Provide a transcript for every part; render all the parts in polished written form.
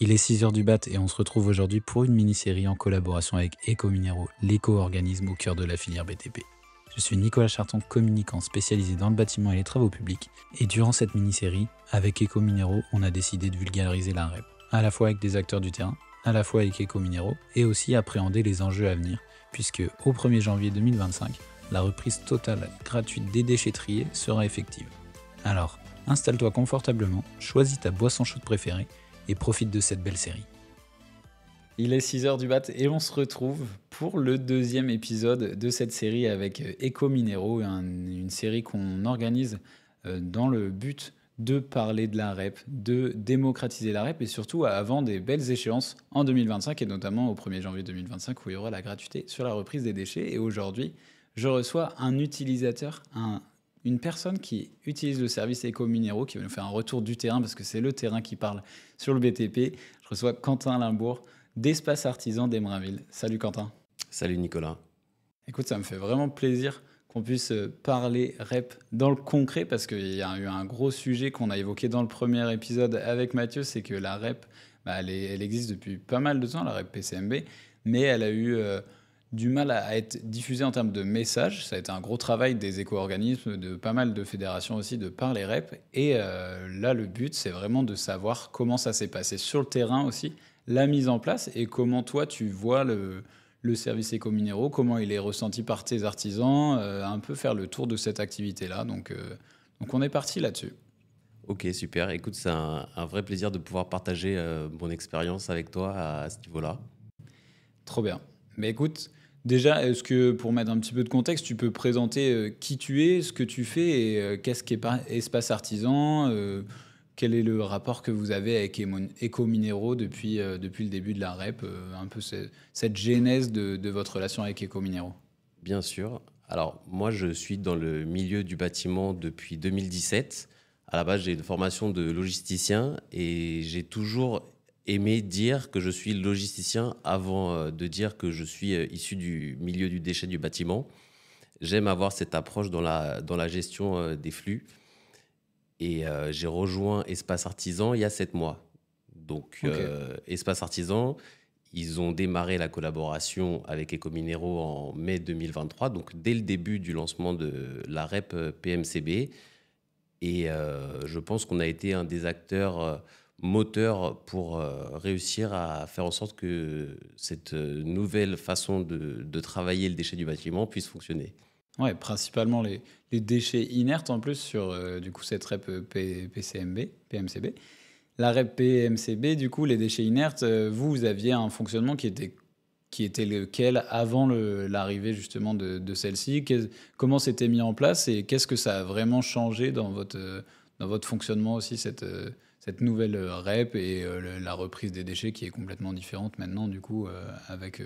Il est 6 heures du mat et on se retrouve aujourd'hui pour une mini-série en collaboration avec Ecominero, l'éco-organisme au cœur de la filière BTP. Je suis Nicolas Charton, communicant spécialisé dans le bâtiment et les travaux publics, et durant cette mini-série, avec Ecominero, on a décidé de vulgariser la REP, à la fois avec des acteurs du terrain, à la fois avec Ecominero, et aussi appréhender les enjeux à venir, puisque au 1er janvier 2025, la reprise totale gratuite des déchets triés sera effective. Alors, installe-toi confortablement, choisis ta boisson chaude préférée, et profite de cette belle série. Il est 6 heures du mat et on se retrouve pour le deuxième épisode de cette série avec Ecominero, une série qu'on organise dans le but de parler de la REP, de démocratiser la REP et surtout avant des belles échéances en 2025 et notamment au 1er janvier 2025 où il y aura la gratuité sur la reprise des déchets. Et aujourd'hui, je reçois un utilisateur, une personne qui utilise le service Ecominero, qui va nous faire un retour du terrain, parce que c'est le terrain qui parle sur le BTP. Je reçois Quentin Limbourg, d'Espace Artisan d'Emerainville. Salut Quentin. Salut Nicolas. Écoute, ça me fait vraiment plaisir qu'on puisse parler REP dans le concret, parce qu'il y a eu un gros sujet qu'on a évoqué dans le premier épisode avec Mathieu, c'est que la REP, elle existe depuis pas mal de temps, la REP PCMB, mais elle a eu du mal à être diffusée en termes de messages. Ça a été un gros travail des éco-organismes, de pas mal de fédérations aussi, de par les REP. Et là, le but, c'est vraiment de savoir comment ça s'est passé sur le terrain aussi, la mise en place, et comment toi, tu vois le service Ecominero, comment il est ressenti par tes artisans, un peu faire le tour de cette activité-là. Donc on est parti là-dessus. Ok, super. Écoute, c'est un vrai plaisir de pouvoir partager mon expérience avec toi à ce niveau-là. Trop bien. Mais écoute, déjà, est-ce que pour mettre un petit peu de contexte, tu peux présenter qui tu es, ce que tu fais et qu'est-ce qu'est Espace Artisan, quel est le rapport que vous avez avec Ecominero depuis le début de la REP, un peu cette genèse de votre relation avec Ecominero. Bien sûr. Alors, moi, je suis dans le milieu du bâtiment depuis 2017. À la base, j'ai une formation de logisticien et j'ai toujours aimé dire que je suis logisticien avant de dire que je suis issu du milieu du déchet du bâtiment. J'aime avoir cette approche dans la gestion des flux. Et j'ai rejoint Espace Artisan il y a 7 mois. Donc, Ok. Espace Artisan, ils ont démarré la collaboration avec Ecominero en mai 2023, donc dès le début du lancement de la REP PMCB. Et je pense qu'on a été un des acteurs moteurs pour réussir à faire en sorte que cette nouvelle façon de travailler le déchet du bâtiment puisse fonctionner. Ouais, principalement les déchets inertes en plus sur du coup cette REP PCMB, PMCB. La REP PMCB, du coup, les déchets inertes, vous aviez un fonctionnement qui était lequel avant l'arrivée justement de celle-ci. Comment c'était mis en place et qu'est-ce que ça a vraiment changé dans votre fonctionnement aussi, cette nouvelle REP et la reprise des déchets qui est complètement différente maintenant, du coup, avec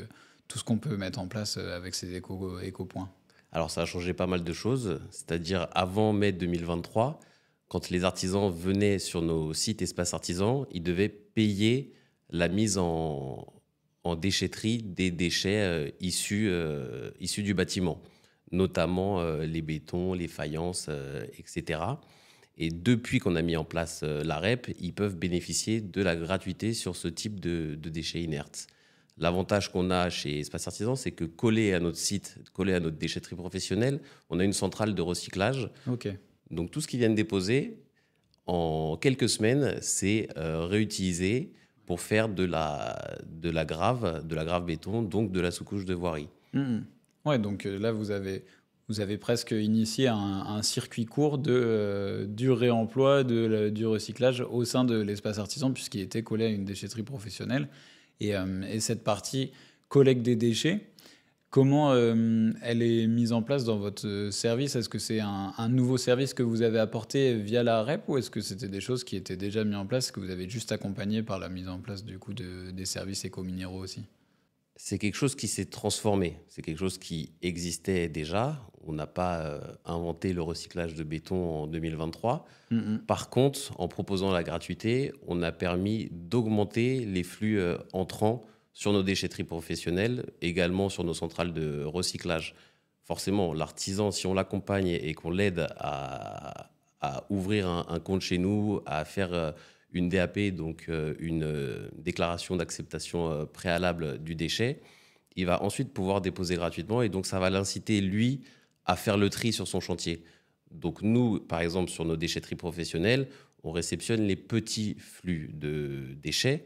tout ce qu'on peut mettre en place avec ces éco-points. Alors, ça a changé pas mal de choses, c'est-à-dire avant mai 2023, quand les artisans venaient sur nos sites Espace Artisan, ils devaient payer la mise en déchetterie des déchets issus du bâtiment, notamment les bétons, les faïences, etc. Et depuis qu'on a mis en place la REP, ils peuvent bénéficier de la gratuité sur ce type de déchets inertes. L'avantage qu'on a chez Espace Artisan, c'est que collé à notre site, collé à notre déchetterie professionnelle, on a une centrale de recyclage. Ok. Donc tout ce qu'ils viennent déposer, en quelques semaines, c'est réutilisé pour faire de la grave béton, donc de la sous-couche de voirie. Mhm. Ouais, donc là, vous avez presque initié un circuit court du réemploi, du recyclage au sein de l'espace artisan, puisqu'il était collé à une déchetterie professionnelle. Et cette partie collecte des déchets, comment elle est mise en place dans votre service? Est-ce que c'est un nouveau service que vous avez apporté via la REP ou est-ce que c'était des choses qui étaient déjà mises en place, que vous avez juste accompagné par la mise en place du coup des services éco-minéraux aussi? C'est quelque chose qui s'est transformé. C'est quelque chose qui existait déjà. On n'a pas inventé le recyclage de béton en 2023. Mhm. Par contre, en proposant la gratuité, on a permis d'augmenter les flux entrants sur nos déchetteries professionnelles, également sur nos centrales de recyclage. Forcément, l'artisan, si on l'accompagne et qu'on l'aide à ouvrir un compte chez nous, à faire une DAP, donc une déclaration d'acceptation préalable du déchet. Il va ensuite pouvoir déposer gratuitement et donc ça va l'inciter, lui, à faire le tri sur son chantier. Donc nous, par exemple, sur nos déchetteries professionnelles, on réceptionne les petits flux de déchets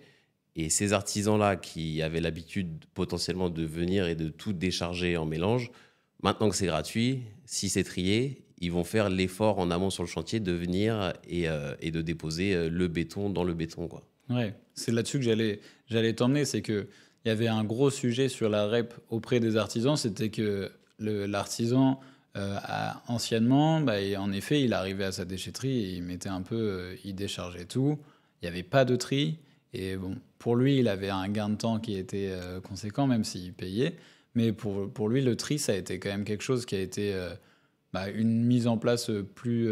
et ces artisans-là qui avaient l'habitude potentiellement de venir et de tout décharger en mélange, maintenant que c'est gratuit, si c'est trié, ils vont faire l'effort en amont sur le chantier de venir et de déposer le béton dans le béton, quoi. Ouais, c'est là-dessus que j'allais t'emmener, c'est que il y avait un gros sujet sur la REP auprès des artisans, c'était que l'artisan, anciennement, bah, et en effet, il arrivait à sa déchetterie et il mettait un peu, il déchargeait tout. Il n'y avait pas de tri. Et bon, pour lui, il avait un gain de temps qui était conséquent, même s'il payait. Mais pour lui, le tri, ça a été quand même quelque chose qui a été bah, une mise en place plus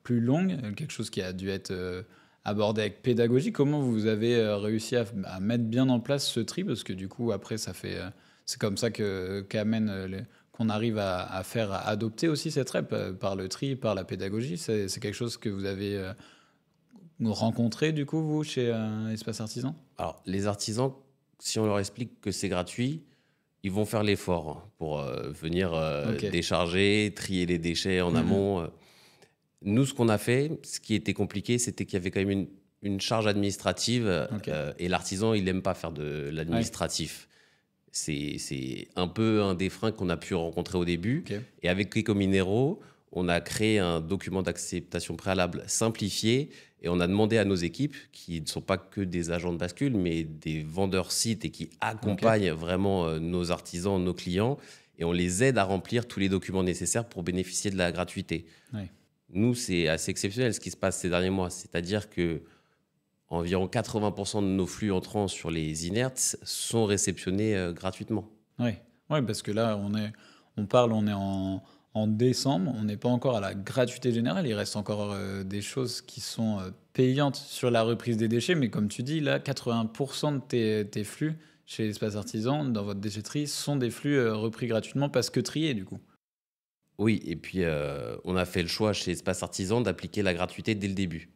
longue, quelque chose qui a dû être abordé avec pédagogie. Comment vous avez réussi à mettre bien en place ce tri? Parce que du coup, après, c'est comme ça qu'on arrive à faire adopter aussi cette REP par le tri, par la pédagogie. C'est quelque chose que vous avez rencontré, du coup, vous, chez Espace Artisan? Alors, les artisans, si on leur explique que c'est gratuit, ils vont faire l'effort pour venir Ok. décharger, trier les déchets en amont. Nous, ce qu'on a fait, ce qui était compliqué, c'était qu'il y avait quand même une charge administrative Ok. et l'artisan, il n'aime pas faire de l'administratif. C'est un peu un des freins qu'on a pu rencontrer au début. Ok. Et avec Ecominero, on a créé un document d'acceptation préalable simplifié et on a demandé à nos équipes, qui ne sont pas que des agents de bascule, mais des vendeurs sites et qui accompagnent vraiment nos artisans, nos clients, et on les aide à remplir tous les documents nécessaires pour bénéficier de la gratuité. Ouais. Nous, c'est assez exceptionnel ce qui se passe ces derniers mois. C'est-à-dire que environ 80% de nos flux entrants sur les inerts sont réceptionnés gratuitement. Oui, ouais, parce que là, on est en décembre, on n'est pas encore à la gratuité générale, il reste encore des choses qui sont payantes sur la reprise des déchets, mais comme tu dis, là, 80% de tes flux chez Espace Artisan, dans votre déchetterie, sont des flux repris gratuitement parce que triés, du coup. Oui, et puis on a fait le choix chez Espace Artisan d'appliquer la gratuité dès le début.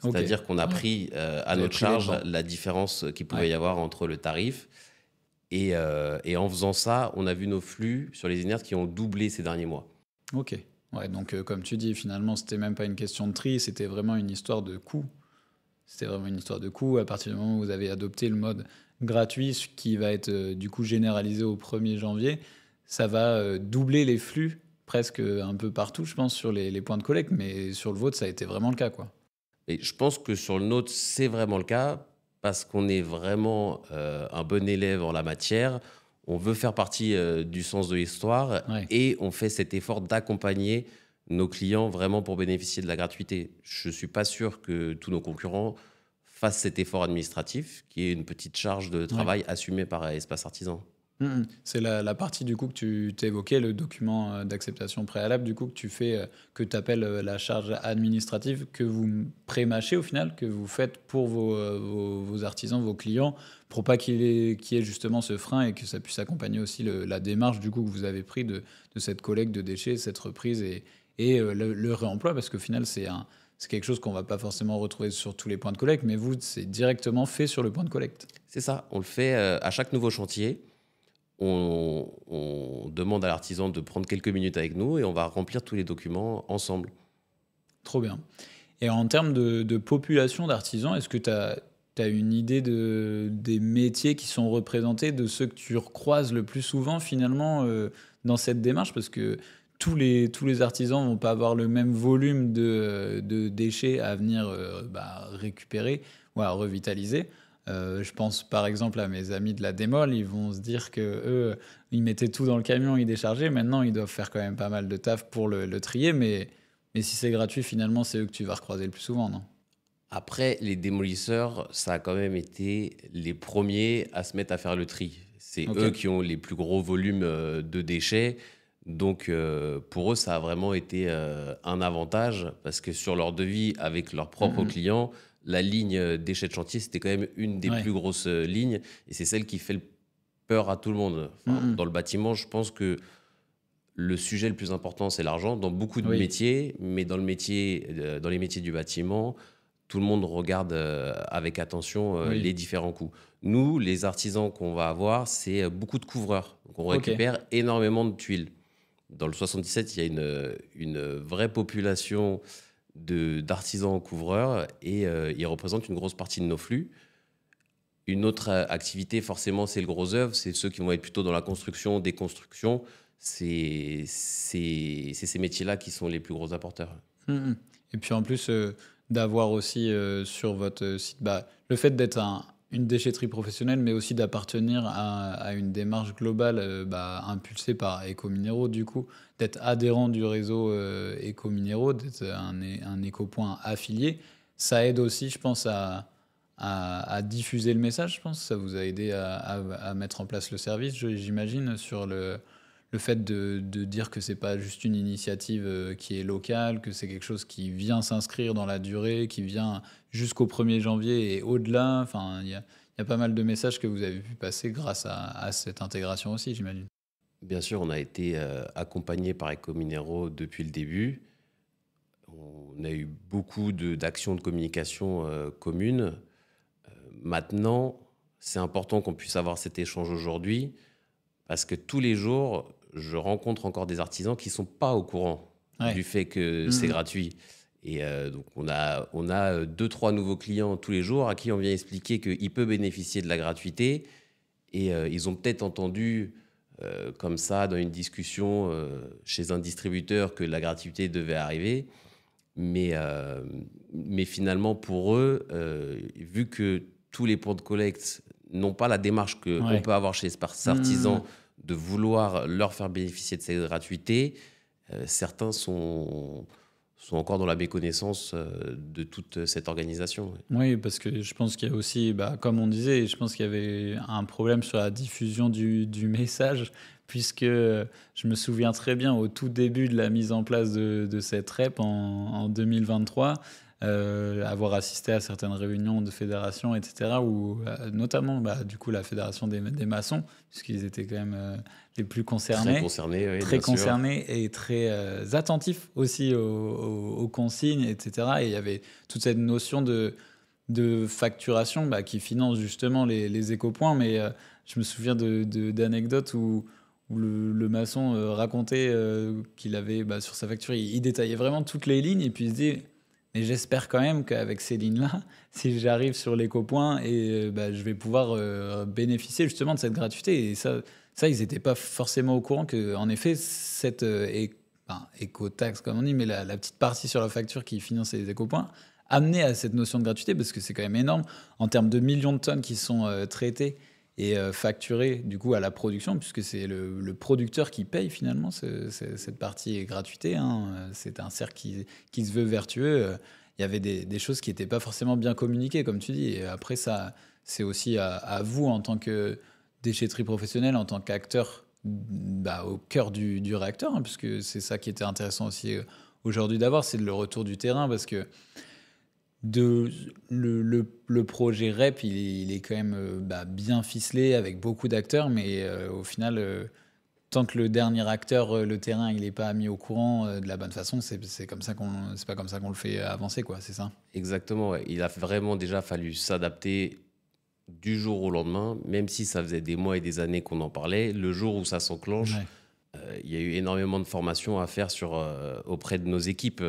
Ok. C'est-à-dire qu'on a Ouais. pris à Vous avez notre pris les charge devants. la différence qu'il pouvait Ouais. y avoir entre le tarif. Et en faisant ça, on a vu nos flux sur les inerts qui ont doublé ces derniers mois. Ok. Ouais, donc comme tu dis, finalement, c'était même pas une question de tri, c'était vraiment une histoire de coût. C'était vraiment une histoire de coût. À partir du moment où vous avez adopté le mode gratuit, ce qui va être du coup généralisé au 1er janvier, ça va doubler les flux presque un peu partout, je pense, sur les points de collecte. Mais sur le vôtre, ça a été vraiment le cas, quoi. Et je pense que sur le nôtre, c'est vraiment le cas parce qu'on est vraiment un bon élève en la matière. On veut faire partie du sens de l'histoire Ouais. et on fait cet effort d'accompagner nos clients vraiment pour bénéficier de la gratuité. Je ne suis pas sûr que tous nos concurrents fassent cet effort administratif, qui est une petite charge de travail assumée par Espace Artisan. C'est la partie du coup que tu t'évoquais, le document d'acceptation préalable, du coup que tu fais, que tu appelles la charge administrative, que vous pré-mâchez au final, que vous faites pour vos artisans, vos clients, pour pas qu'il y ait justement ce frein et que ça puisse accompagner aussi la démarche du coup que vous avez pris de cette collecte de déchets, cette reprise et le réemploi, parce qu'au final c'est quelque chose qu'on va pas forcément retrouver sur tous les points de collecte, mais vous, c'est directement fait sur le point de collecte. C'est ça, on le fait à chaque nouveau chantier. On demande à l'artisan de prendre quelques minutes avec nous et on va remplir tous les documents ensemble. Trop bien. Et en termes de population d'artisans, est-ce que tu as une idée des métiers qui sont représentés, de ceux que tu recroises le plus souvent finalement dans cette démarche? Parce que tous les artisans vont pas avoir le même volume de déchets à venir récupérer ou à revitaliser. Je pense par exemple à mes amis de la démol, ils vont se dire que eux, ils mettaient tout dans le camion, ils déchargeaient. Maintenant, ils doivent faire quand même pas mal de taf pour le trier, mais si c'est gratuit, finalement, c'est eux que tu vas recroiser le plus souvent, non? Après, les démolisseurs, ça a quand même été les premiers à se mettre à faire le tri. C'est Ok. eux qui ont les plus gros volumes de déchets. Donc, pour eux, ça a vraiment été un avantage parce que sur leur devis avec leurs propres Mhm. clients, la ligne déchets de chantier, c'était quand même une des Ouais. plus grosses lignes et c'est celle qui fait peur à tout le monde. Enfin, Mhm. dans le bâtiment, je pense que le sujet le plus important, c'est l'argent dans beaucoup de Oui. métiers, mais dans les métiers du bâtiment, tout le monde regarde avec attention Oui. les différents coûts. Nous, les artisans qu'on va avoir, c'est beaucoup de couvreurs. Donc, on Ok. récupère énormément de tuiles. Dans le 77, il y a une vraie population d'artisans couvreurs et ils représentent une grosse partie de nos flux. Une autre activité, forcément, c'est le gros œuvre. C'est ceux qui vont être plutôt dans la construction, déconstruction. C'est ces métiers-là qui sont les plus gros apporteurs. Mhm. Et puis en plus, d'avoir aussi sur votre site le fait d'être une déchetterie professionnelle, mais aussi d'appartenir à une démarche globale impulsée par Écominéraux, du coup, d'être adhérent du réseau Écominéraux, d'être un écopoint affilié, ça aide aussi, je pense, à diffuser le message. Je pense que ça vous a aidé à mettre en place le service, j'imagine, sur le fait de dire que c'est pas juste une initiative qui est locale, que c'est quelque chose qui vient s'inscrire dans la durée, qui vient jusqu'au 1er janvier et au-delà. Enfin, il y a pas mal de messages que vous avez pu passer grâce à cette intégration aussi, j'imagine. Bien sûr, on a été accompagné par Écominéraux depuis le début. On a eu beaucoup d'actions de communication communes. Maintenant, c'est important qu'on puisse avoir cet échange aujourd'hui parce que tous les jours, je rencontre encore des artisans qui ne sont pas au courant du fait que c'est gratuit. Et donc, on a 2-3 nouveaux clients tous les jours à qui on vient expliquer qu'ils peuvent bénéficier de la gratuité. Et ils ont peut-être entendu comme ça dans une discussion chez un distributeur que la gratuité devait arriver. Mais finalement, pour eux, vu que tous les points de collecte n'ont pas la démarche qu'on peut avoir chez Espace Artisan de vouloir leur faire bénéficier de cette gratuité, certains sont encore dans la méconnaissance de toute cette organisation. Oui, parce que je pense qu'il y a aussi, comme on disait, je pense qu'il y avait un problème sur la diffusion du message, puisque je me souviens très bien au tout début de la mise en place de cette REP en 2023, avoir assisté à certaines réunions de fédération, etc., où notamment du coup la fédération des maçons, puisqu'ils étaient quand même les plus concernés. Très concernés, oui, Très bien sûr. concernés et très attentifs aussi aux consignes, etc. Et il y avait toute cette notion de facturation qui finance justement les écopoints. Mais je me souviens d'anecdotes où le maçon racontait qu'il avait sur sa facture, il détaillait vraiment toutes les lignes et puis il se dit mais j'espère quand même qu'avec ces lignes-là, si j'arrive sur l'écopoint, et je vais pouvoir bénéficier justement de cette gratuité. Et ça ils n'étaient pas forcément au courant qu'en effet, cette éco-taxe, comme on dit, mais la petite partie sur la facture qui finance les écopoints, amenait à cette notion de gratuité, parce que c'est quand même énorme en termes de millions de tonnes qui sont traitées et facturées du coup à la production, puisque c'est le producteur qui paye finalement cette partie gratuité. Hein. C'est un cercle qui se veut vertueux. Il y avait des choses qui n'étaient pas forcément bien communiquées, comme tu dis. Et après, ça, c'est aussi à vous en tant que déchetterie professionnelle, en tant qu'acteur au cœur du réacteur, hein, puisque c'est ça qui était intéressant aussi aujourd'hui d'avoir, c'est le retour du terrain, parce que le projet REP, il est quand même bien ficelé avec beaucoup d'acteurs, mais au final, tant que le dernier acteur, le terrain, il n'est pas mis au courant de la bonne façon, c'est pas comme ça qu'on le fait avancer, quoi, c'est ça. Exactement, ouais. Il a vraiment déjà fallu s'adapter du jour au lendemain, même si ça faisait des mois et des années qu'on en parlait. Le jour où ça s'enclenche, il y a eu énormément de formations à faire auprès de nos équipes.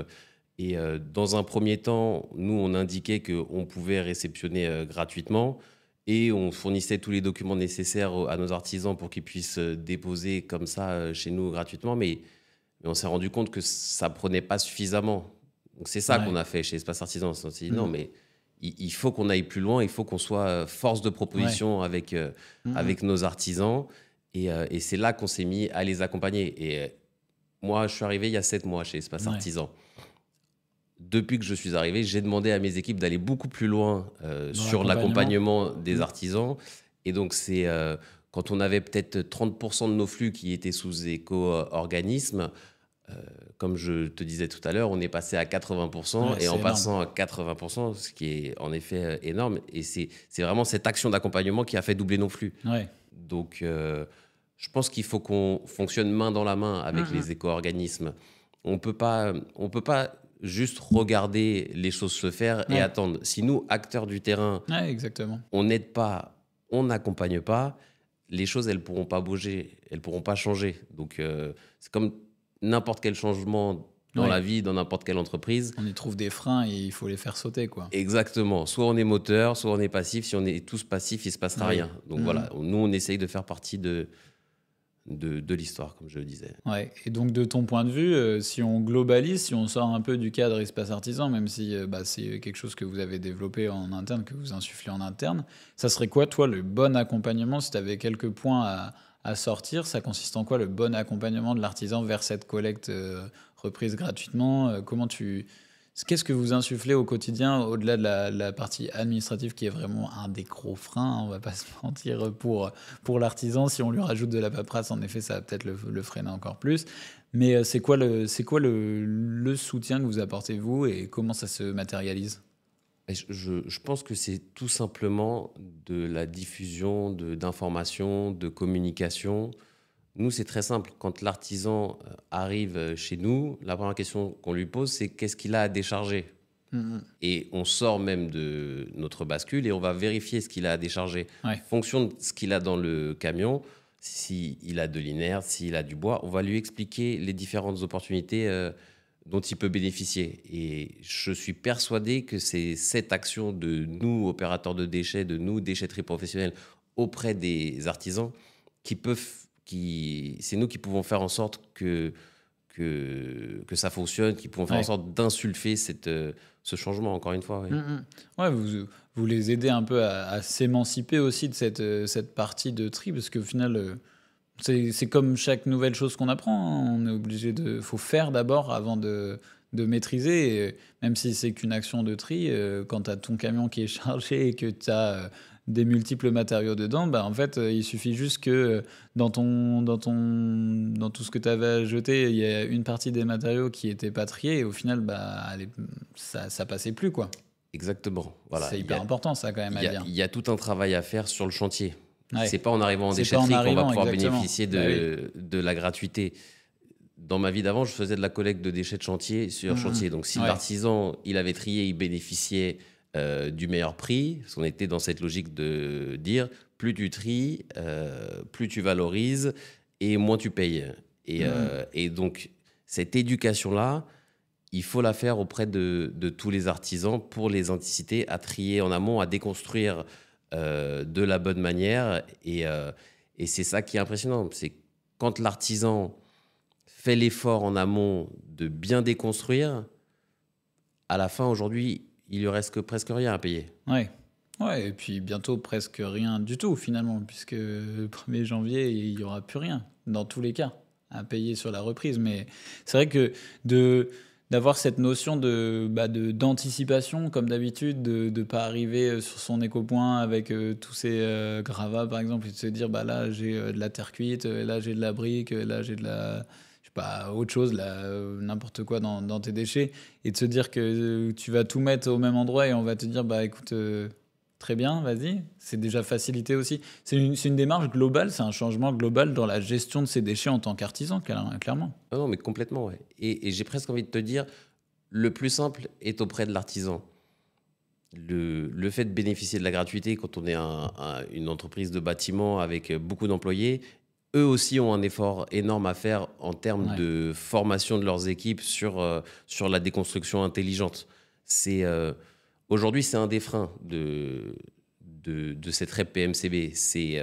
Et dans un premier temps, nous, on indiquait qu'on pouvait réceptionner gratuitement et on fournissait tous les documents nécessaires à nos artisans pour qu'ils puissent déposer comme ça chez nous gratuitement. Mais on s'est rendu compte que ça ne prenait pas suffisamment. Donc c'est ça qu'on a fait chez Espace Artisan. On s'est dit non, mais il faut qu'on aille plus loin, il faut qu'on soit force de proposition avec nos artisans. Et c'est là qu'on s'est mis à les accompagner. Et moi, je suis arrivé il y a 7 mois chez Espace Artisan. Depuis que je suis arrivé, j'ai demandé à mes équipes d'aller beaucoup plus loin sur l'accompagnement des artisans. Et donc, c'est quand on avait peut-être 30% de nos flux qui étaient sous éco-organisme, comme je te disais tout à l'heure, on est passé à 80%, et en passant à 80%, ce qui est en effet énorme. Et c'est vraiment cette action d'accompagnement qui a fait doubler nos flux. Donc, je pense qu'il faut qu'on fonctionne main dans la main avec les éco-organismes. On peut pas juste regarder les choses se faire et attendre. Si nous, acteurs du terrain, exactement. on n'aide pas, on n'accompagne pas, les choses, elles pourront pas bouger, elles pourront pas changer. Donc, c'est comme n'importe quel changement dans la vie, dans n'importe quelle entreprise. On y trouve des freins et il faut les faire sauter, quoi. Exactement. Soit on est moteur, soit on est passif. Si on est tous passifs, il se passera rien. Donc voilà, nous, on essaye de faire partie de l'histoire, comme je le disais. Ouais. Et donc, de ton point de vue, si on globalise, si on sort un peu du cadre espace artisan, même si c'est quelque chose que vous avez développé en interne, que vous insufflez en interne, ça serait quoi, toi, le bon accompagnement, si tu avais quelques points à sortir, ça consiste en quoi le bon accompagnement de l'artisan vers cette collecte reprise gratuitement Qu'est-ce que vous insufflez au quotidien, au-delà de la partie administrative qui est vraiment un des gros freins, hein, on va pas se mentir, pour l'artisan. Si on lui rajoute de la paperasse, en effet, ça va peut-être le freiner encore plus. Mais c'est quoi le soutien que vous apportez, vous, et comment ça se matérialise ? Je pense que c'est tout simplement de la diffusion d'informations, de communication. Nous, c'est très simple. Quand l'artisan arrive chez nous, la première question qu'on lui pose, c'est qu'est-ce qu'il a à décharger ? Et on sort même de notre bascule et on va vérifier ce qu'il a à décharger. En fonction de ce qu'il a dans le camion, s'il a de l'inerte, s'il a du bois, on va lui expliquer les différentes opportunités dont il peut bénéficier. Et je suis persuadé que c'est cette action de nous, opérateurs de déchets, de nous, déchetteries professionnelles, auprès des artisans, c'est nous qui pouvons faire en sorte que ça fonctionne, qui pouvons faire en sorte d'insulfer ce changement, encore une fois. Ouais, vous les aidez un peu à s'émanciper aussi de cette partie de tri, parce qu'au final, c'est comme chaque nouvelle chose qu'on apprend, hein. On est obligé faut faire d'abord avant de maîtriser. Et même si c'est qu'une action de tri, quand tu as ton camion qui est chargé et que tu as des multiples matériaux dedans, en fait, il suffit juste que dans tout ce que tu avais à jeter, il y a une partie des matériaux qui n'étaient pas triés et au final, ça passait plus, quoi. Exactement. Voilà. C'est hyper important, ça, quand même, à dire. Il y a tout un travail à faire sur le chantier. Ouais. C'est pas en arrivant en déchetterie qu'on va pouvoir bénéficier de la gratuité. Dans ma vie d'avant, je faisais de la collecte de déchets de chantier sur chantier. Donc, si l'artisan, il avait trié, il bénéficiait du meilleur prix, parce qu'on était dans cette logique de dire plus tu tries, plus tu valorises et moins tu payes. Et donc, cette éducation-là, il faut la faire auprès de tous les artisans pour les inciter à trier en amont, à déconstruire de la bonne manière. Et c'est ça qui est impressionnant. C'est quand l'artisan fait l'effort en amont de bien déconstruire, à la fin, aujourd'hui, il lui reste presque rien à payer. Ouais, et puis bientôt presque rien du tout, finalement, puisque le 1er janvier, il n'y aura plus rien, dans tous les cas, à payer sur la reprise. Mais c'est vrai que d'avoir cette notion d'anticipation, comme d'habitude, de ne pas arriver sur son éco-point avec tous ces gravats, par exemple, et de se dire, là, j'ai de la terre cuite, là, j'ai de la brique, là, j'ai de la... autre chose, n'importe quoi dans tes déchets, et de se dire que tu vas tout mettre au même endroit et on va te dire, écoute, très bien, vas-y. C'est déjà facilité aussi. C'est une démarche globale, c'est un changement global dans la gestion de ces déchets en tant qu'artisan, clairement. Ah non, mais complètement, ouais. Et j'ai presque envie de te dire, le plus simple est auprès de l'artisan. Le fait de bénéficier de la gratuité quand on est une entreprise de bâtiment avec beaucoup d'employés, eux aussi ont un effort énorme à faire en termes de formation de leurs équipes sur la déconstruction intelligente. Aujourd'hui, c'est un des freins de cette REP PMCB. C'est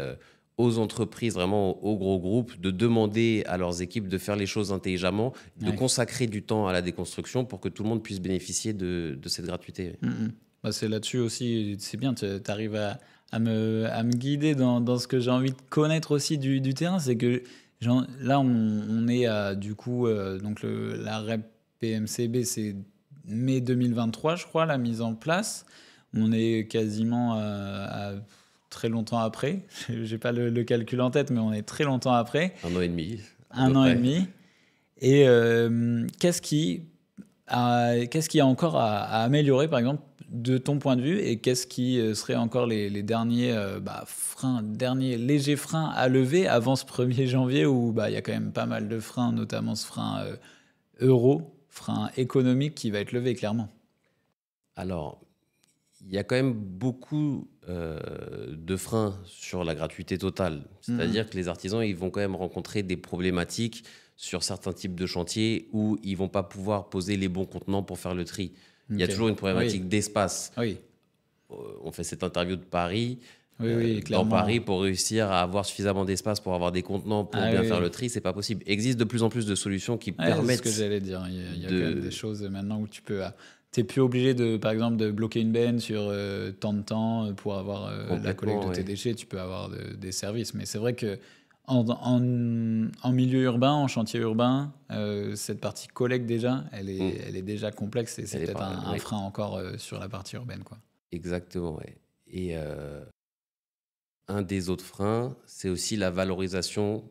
aux entreprises, vraiment aux gros groupes, de demander à leurs équipes de faire les choses intelligemment, de consacrer du temps à la déconstruction pour que tout le monde puisse bénéficier de cette gratuité. C'est là-dessus aussi, c'est bien, tu arrives à me guider dans ce que j'ai envie de connaître aussi du terrain. C'est que là, on est à, du coup, donc la REP PMCB, c'est mai 2023, je crois, la mise en place. On est quasiment à très longtemps après. J'ai pas le calcul en tête, mais on est très longtemps après. 1 an et demi. 1 an et demi. Et qu'est-ce qui y a encore à améliorer, par exemple, de ton point de vue, et qu'est-ce qui serait encore les derniers légers freins à lever avant ce 1er janvier où il y a quand même pas mal de freins, notamment ce frein euro, frein économique qui va être levé, clairement. Alors, il y a quand même beaucoup de freins sur la gratuité totale. C'est-à-dire que les artisans, ils vont quand même rencontrer des problématiques sur certains types de chantiers où ils vont pas pouvoir poser les bons contenants pour faire le tri. Il y a Ok. toujours une problématique Oui, d'espace. oui, On fait cette interview de Paris. oui, Dans clairement. Paris, pour réussir à avoir suffisamment d'espace pour avoir des contenants pour Ah bien oui, faire oui. le tri, c'est pas possible. Il existe de plus en plus de solutions qui Ouais, c'est ce que permettent j'allais dire. Il y a quand même des de... choses maintenant où tu peux. T'es plus obligé de, par exemple, de bloquer une benne sur tant de temps pour avoir la collecte Complètement, de tes ouais. déchets. Tu peux avoir des services. Mais c'est vrai que en milieu urbain, en chantier urbain, cette partie collecte déjà, Mm. elle est déjà complexe et c'est Elle est peut-être pas... un oui, frein encore sur la partie urbaine, quoi. exactement, ouais. Et un des autres freins, c'est aussi la valorisation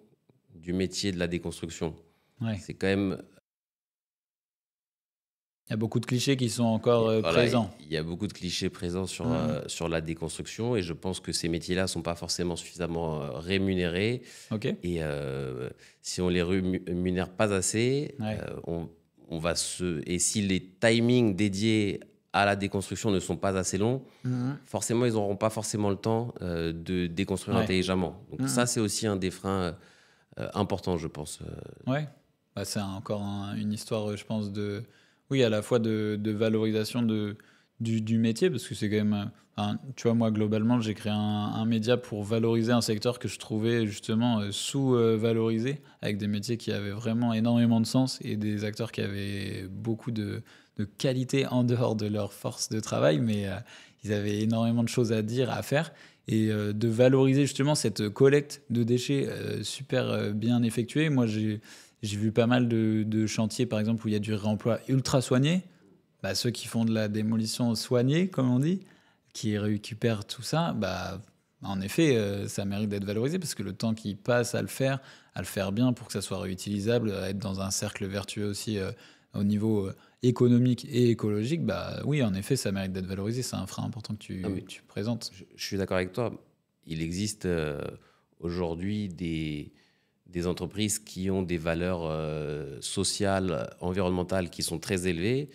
du métier de la déconstruction. Ouais. C'est quand même... Il y a beaucoup de clichés qui sont encore Voilà, présents. il y a beaucoup de clichés présents Mhm. sur la déconstruction et je pense que ces métiers-là ne sont pas forcément suffisamment rémunérés. Ok. Et si on les rémunère pas assez, Ouais. on va se... Et si les timings dédiés à la déconstruction ne sont pas assez longs, Mhm. forcément, ils n'auront pas forcément le temps de déconstruire Ouais. intelligemment. Donc ça, Mhm. c'est aussi un des freins importants, je pense. Ouais, bah, c'est encore une histoire, je pense, oui, à la fois de valorisation du métier, parce que c'est quand même, enfin, tu vois, moi, globalement, j'ai créé un média pour valoriser un secteur que je trouvais justement sous-valorisé, avec des métiers qui avaient vraiment énormément de sens et des acteurs qui avaient beaucoup de qualité en dehors de leur force de travail, mais ils avaient énormément de choses à dire, à faire et de valoriser justement cette collecte de déchets super bien effectuée. Moi, j'ai vu pas mal de chantiers, par exemple, où il y a du réemploi ultra soigné. Bah, ceux qui font de la démolition soignée, comme on dit, qui récupèrent tout ça, bah, en effet, ça mérite d'être valorisé parce que le temps qu'ils passent à le faire bien pour que ça soit réutilisable, à être dans un cercle vertueux aussi au niveau économique et écologique, bah oui, en effet, ça mérite d'être valorisé. C'est un frein important que Non, mais tu présentes. je suis d'accord avec toi. Il existe aujourd'hui des entreprises qui ont des valeurs sociales, environnementales qui sont très élevées.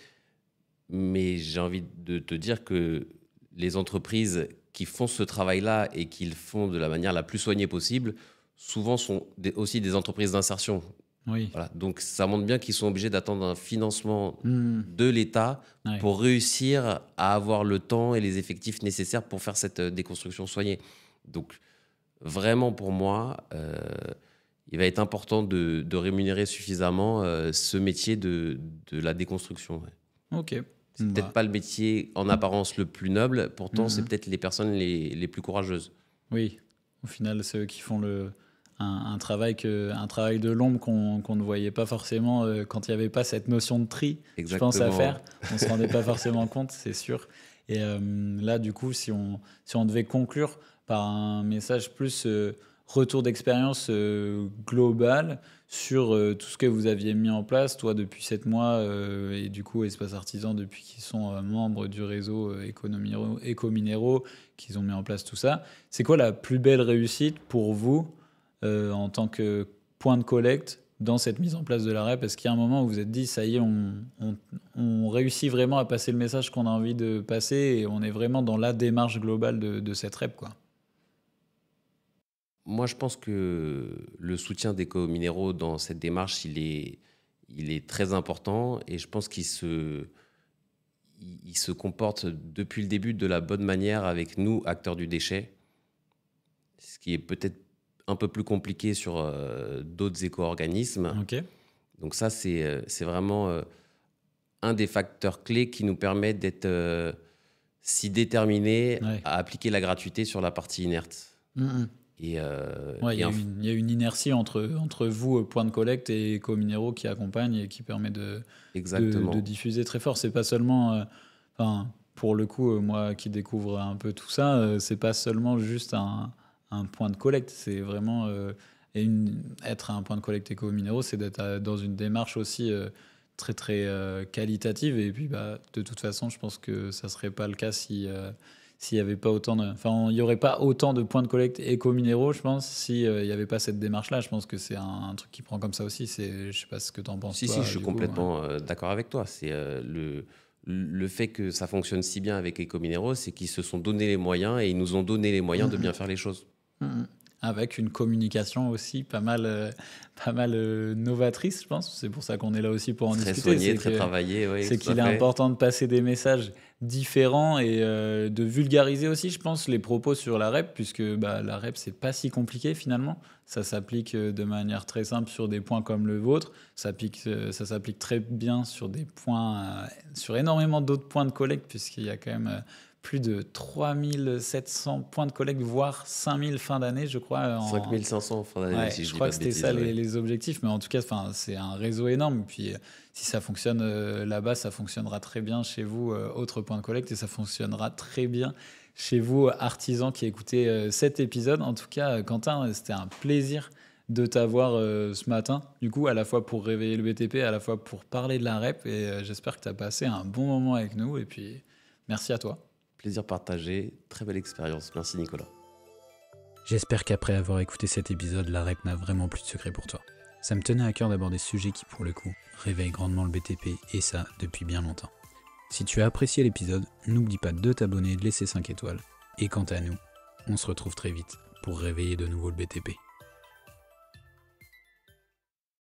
Mais j'ai envie de te dire que les entreprises qui font ce travail-là et qui le font de la manière la plus soignée possible, souvent sont aussi des entreprises d'insertion. Oui. Voilà. Donc ça montre bien qu'ils sont obligés d'attendre un financement Mmh. de l'État Ouais. pour réussir à avoir le temps et les effectifs nécessaires pour faire cette déconstruction soignée. Donc vraiment pour moi, il va être important de rémunérer suffisamment ce métier de la déconstruction. Ouais. Ok. C'est peut-être Bah. pas le métier en apparence le plus noble, pourtant c'est Mhm. peut-être les personnes les plus courageuses. Oui, au final, c'est eux qui font un travail de l'ombre qu'on ne voyait pas forcément quand il n'y avait pas cette notion de tri, je pense, à Exactement. faire. On ne se rendait pas forcément compte, c'est sûr. Et là, du coup, si on devait conclure par un message plus retour d'expérience global sur tout ce que vous aviez mis en place, toi, depuis 7 mois, et du coup, Espace Artisan, depuis qu'ils sont membres du réseau Écominéraux, qu'ils ont mis en place tout ça. C'est quoi la plus belle réussite pour vous en tant que point de collecte dans cette mise en place de la REP? Est-ce qu'il y a un moment où vous vous êtes dit, ça y est, on réussit vraiment à passer le message qu'on a envie de passer et on est vraiment dans la démarche globale de cette REP, quoi? Moi, je pense que le soutien d'Éco-Minéraux dans cette démarche, il est très important et je pense il se comporte depuis le début de la bonne manière avec nous, acteurs du déchet, ce qui est peut-être un peu plus compliqué sur d'autres éco-organismes. Ok. Donc ça, c'est vraiment un des facteurs clés qui nous permet d'être si déterminés Ouais. à appliquer la gratuité sur la partie inerte. Mhm. Et, Ouais, et il y a une inertie entre vous, point de collecte, et Écominéraux qui accompagne et qui permet de exactement. diffuser très fort. C'est pas seulement, enfin, pour le coup, moi qui découvre un peu tout ça, c'est pas seulement juste un point de collecte. C'est vraiment être un point de collecte Écominéraux, c'est d'être dans une démarche aussi très très qualitative. Et puis, bah, de toute façon, je pense que ça serait pas le cas s'il y avait pas autant de... Enfin, il y aurait pas autant de points de collecte éco-minéraux, je pense, si il y avait pas cette démarche-là. Je pense que c'est un truc qui prend comme ça aussi. Je sais pas ce que tu en penses, Si, toi, si, je suis du coup. complètement d'accord avec toi. C'est le fait que ça fonctionne si bien avec Ecominero, c'est qu'ils se sont donné les moyens et ils nous ont donné les moyens de bien faire les choses. Mhm. Avec une communication aussi pas mal novatrice, je pense. C'est pour ça qu'on est là aussi pour en Très discuter. soigné, très travaillé, oui, C'est tout à qu'il est fait. important de passer des messages différents et de vulgariser aussi, je pense, les propos sur la REP, puisque la REP, c'est pas si compliqué finalement. Ça s'applique de manière très simple sur des points comme le vôtre. Ça s'applique très bien sur des points, sur énormément d'autres points de collecte, puisqu'il y a quand même plus de 3700 points de collecte, voire 5000 fin d'année, je crois. 5500 fin d'année, Ouais, si je je dis crois pas que de c'était bêtises. ça Ouais. les objectifs, mais en tout cas, c'est un réseau énorme. Puis si ça fonctionne là-bas, ça fonctionnera très bien chez vous, autre point de collecte, et ça fonctionnera très bien chez vous, artisans qui écoutez cet épisode. En tout cas, Quentin, c'était un plaisir de t'avoir ce matin, du coup, à la fois pour réveiller le BTP, à la fois pour parler de la REP, et j'espère que tu as passé un bon moment avec nous, et puis merci à toi. Plaisir partagé, très belle expérience. Merci Nicolas. J'espère qu'après avoir écouté cet épisode, la REP n'a vraiment plus de secret pour toi. Ça me tenait à cœur d'aborder des sujets qui, pour le coup, réveillent grandement le BTP, et ça depuis bien longtemps. Si tu as apprécié l'épisode, n'oublie pas de t'abonner et de laisser 5 étoiles. Et quant à nous, on se retrouve très vite pour réveiller de nouveau le BTP.